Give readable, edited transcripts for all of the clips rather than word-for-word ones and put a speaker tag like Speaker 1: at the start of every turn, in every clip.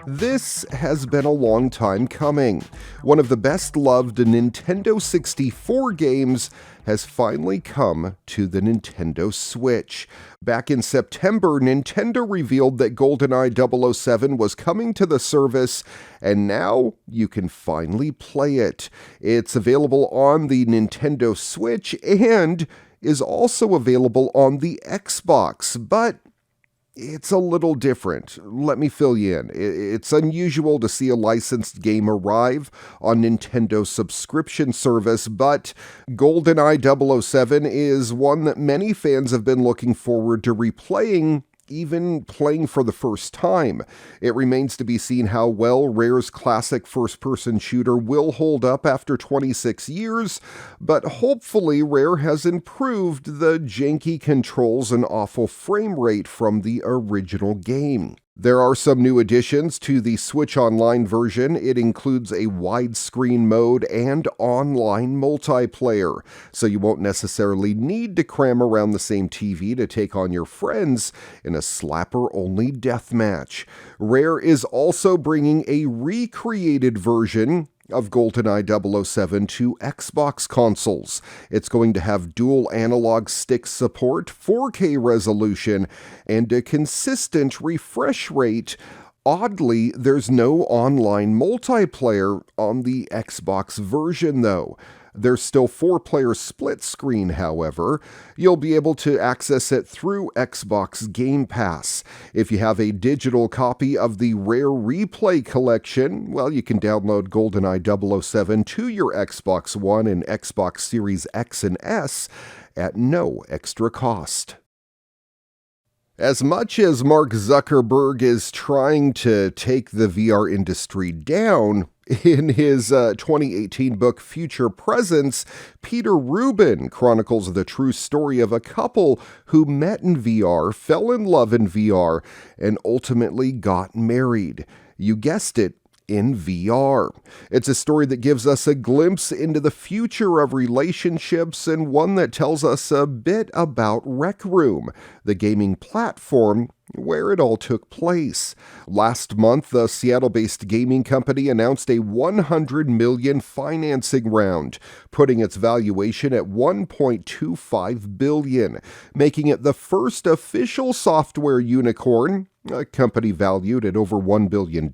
Speaker 1: This has been a long time coming. One of the best loved Nintendo 64 games has finally come to the Nintendo Switch. Back in September, Nintendo revealed that GoldenEye 007 was coming to the service, and now you can finally play it. It's available on the Nintendo Switch and is also available on the Xbox, but it's a little different. Let me fill you in. It's unusual to see a licensed game arrive on Nintendo's subscription service, but GoldenEye 007 is one that many fans have been looking forward to replaying, even playing for the first time. It remains to be seen how well Rare's classic first-person shooter will hold up after 26 years, but hopefully Rare has improved the janky controls and awful frame rate from the original game. There are some new additions to the Switch Online version. It includes a widescreen mode and online multiplayer, so you won't necessarily need to cram around the same TV to take on your friends in a slapper-only deathmatch. Rare is also bringing a recreated version of GoldenEye 007 to Xbox consoles. It's going to have dual analog stick support, 4K resolution, and a consistent refresh rate. Oddly, there's no online multiplayer on the Xbox version, though. There's still 4-player split screen, however. You'll be able to access it through Xbox Game Pass. If you have a digital copy of the Rare Replay Collection, well, you can download GoldenEye 007 to your Xbox One and Xbox Series X and S at no extra cost. As much as Mark Zuckerberg is trying to take the VR industry down, in his 2018 book, Future Presence, Peter Rubin chronicles the true story of a couple who met in VR, fell in love in VR, and ultimately got married. You guessed it, in VR. It's a story that gives us a glimpse into the future of relationships and one that tells us a bit about Rec Room, the gaming platform where it all took place. Last month, the Seattle-based gaming company announced a $100 million financing round, putting its valuation at $1.25 billion, making it the first official software unicorn, a company valued at over $1 billion,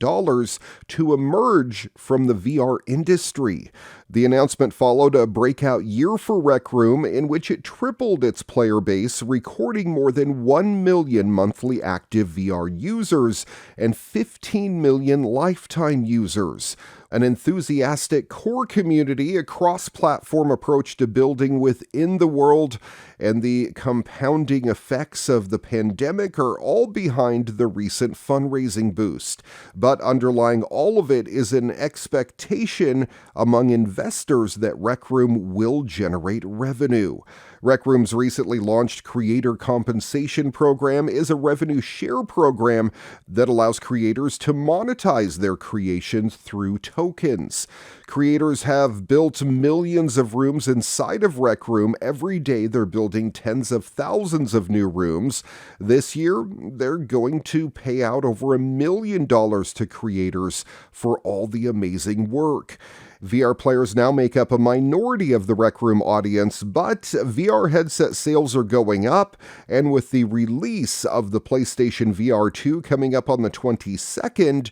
Speaker 1: to emerge from the VR industry. The announcement followed a breakout year for Rec Room in which it tripled its player base, recording more than 1 million monthly active VR users and 15 million lifetime users. An enthusiastic core community, a cross-platform approach to building within the world, and the compounding effects of the pandemic are all behind the recent fundraising boost. But underlying all of it is an expectation among investors that Rec Room will generate revenue. Rec Room's recently launched creator compensation program is a revenue share program that allows creators to monetize their creations through tokens. Creators have built millions of rooms inside of Rec Room. Every day they're building tens of thousands of new rooms. This year, they're going to pay out over $1 million to creators for all the amazing work. VR players now make up a minority of the Rec Room audience, but VR headset sales are going up, and with the release of the PlayStation VR 2 coming up on the 22nd,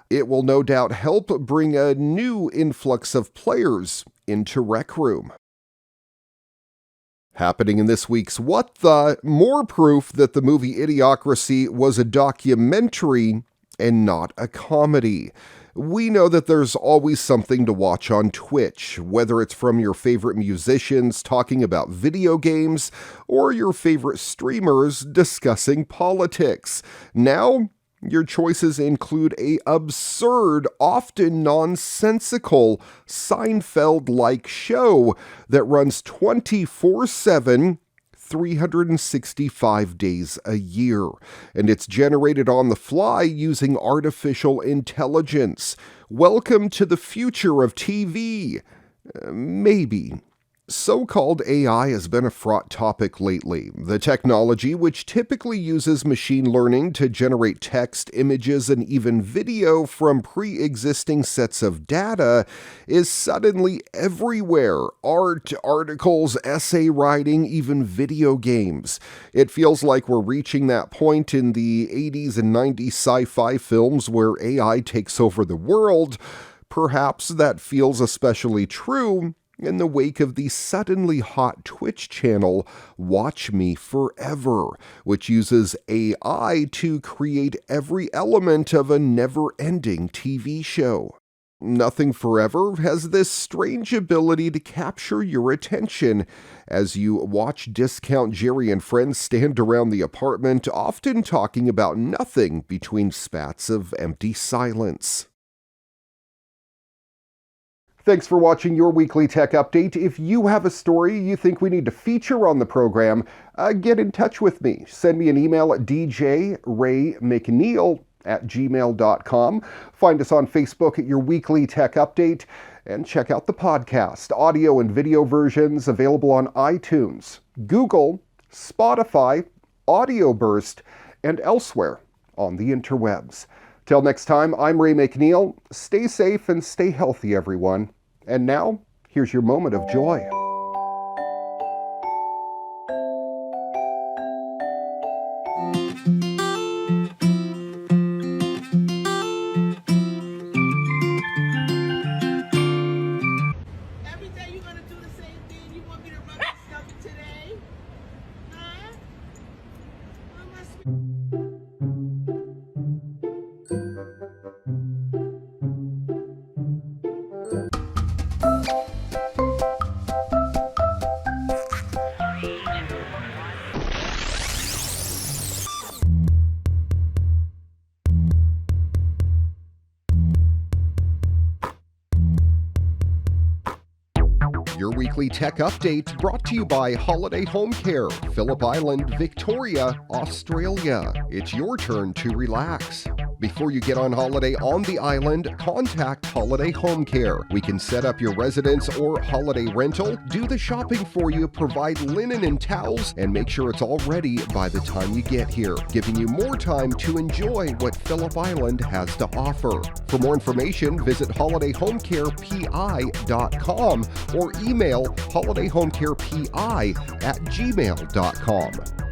Speaker 1: it will no doubt help bring a new influx of players into Rec Room. Happening in this week's What The? More proof that the movie Idiocracy was a documentary and not a comedy. We know that there's always something to watch on Twitch, whether it's from your favorite musicians talking about video games or your favorite streamers discussing politics. Now, your choices include a absurd, often nonsensical, Seinfeld-like show that runs 24/7, 365 days a year, and it's generated on the fly using artificial intelligence. Welcome to the future of TV. Maybe. So-called AI has been a fraught topic lately. The technology, which typically uses machine learning to generate text, images, and even video from pre-existing sets of data, is suddenly everywhere. Art, articles, essay writing, even video games. It feels like we're reaching that point in the 80s and 90s sci-fi films where AI takes over the world. Perhaps that feels especially true in the wake of the suddenly hot Twitch channel Watch Me Forever, which uses AI to create every element of a never-ending TV show. Nothing Forever has this strange ability to capture your attention as you watch Discount Jerry and friends stand around the apartment, often talking about nothing between spats of empty silence. Thanks for watching your weekly tech update. If you have a story you think we need to feature on the program, get in touch with me. Send me an email at djraymcneil@gmail.com. Find us on Facebook at Your Weekly Tech Update, and check out the podcast. Audio and video versions available on iTunes, Google, Spotify, Audio Burst, and elsewhere on the interwebs. Till next time, I'm Ray McNeil. Stay safe and stay healthy, everyone. And now, here's your moment of joy.
Speaker 2: Every day you're gonna do the same thing. You want me to run stuff today? Huh? Why am I
Speaker 1: Your Weekly Tech Update brought to you by Holiday Home Care, Phillip Island, Victoria, Australia. It's your turn to relax. Before you get on holiday on the island, contact Holiday Home Care. We can set up your residence or holiday rental, do the shopping for you, provide linen and towels, and make sure it's all ready by the time you get here, giving you more time to enjoy what Phillip Island has to offer. For more information, visit holidayhomecarepi.com or email holidayhomecarepi@gmail.com.